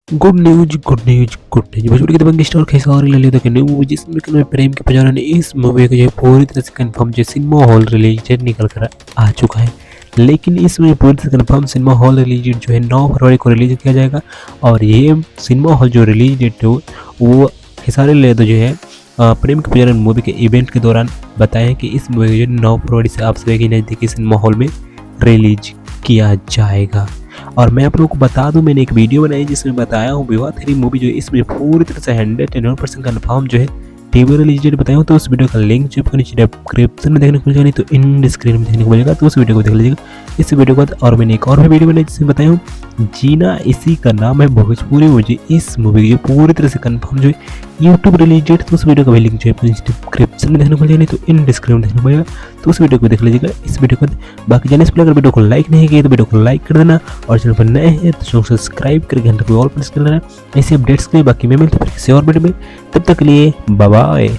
Good news good news good news Bhojpuri की दबंग star Khesari Lal Yadav की new movie जिसमें कि प्रेम के पुजारा ने इस मूवी को जो है पूरी तरह से कंफर्म जो सिनेमा हॉल रिलीज डेट निकल कर आ चुका है। लेकिन इसमें पूरी तरह से confirm cinema hall release date जो है 9 फरवरी को रिलीज किया जाएगा। और ये सिनेमा हॉल जो रिलीज डेट है वो खेसारी लाल यादव जो है प्रेम के पुजारा मूवी के इवेंट के दौरान बताया कि इस मूवी को जो 9 फरवरी से आप सभी के नज़दीकी सिनेमा हॉल में रिलीज किया जाएगा। और मैं आप लोगों को बता दूं, मैंने एक वीडियो बनाई जिसमें बताया हूँ विवाह 3 मूवी जो है इसमें पूरी तरह से 100% कन्फर्म जो है टीवी रिलीज डेट बताया हूँ। तो उस वीडियो का लिंक जो आपको नीचे डिस्क्रिप्शन में देखने को मिल जाएगा, नहीं तो इन स्क्रीन में देखने को मिलेगा, तो उस वीडियो को देख लीजिएगा। इस वीडियो के बाद और मैंने एक और भी वीडियो बनाई जिसमें बताया हूँ जीना इसी का नाम है भोजपुरी मुझे इस मूवी की जो पूरी तरह से कन्फर्म जो है यूट्यूब रिलीज डेट, तो उस वीडियो का भी लिंक जो है डिस्क्रिप्शन में देखने को मिल जाएगा, नहीं तो इन डिस्क्रिप्शन में देखने को मिलेगा, तो उस वीडियो को देख लीजिएगा। इस वीडियो को बाकी जाने से पहले अगर वीडियो को लाइक नहीं किया तो वीडियो को लाइक कर देना, और चैनल पर नए हैं तो चैनल को सब्सक्राइब करके घंटे को ऑल प्रेस कर लेना ऐसे अपडेट्स के लिए। बाकी मैं मिलते हैं फिर किसी और वीडियो में, तब तक के लिए बाय बाय।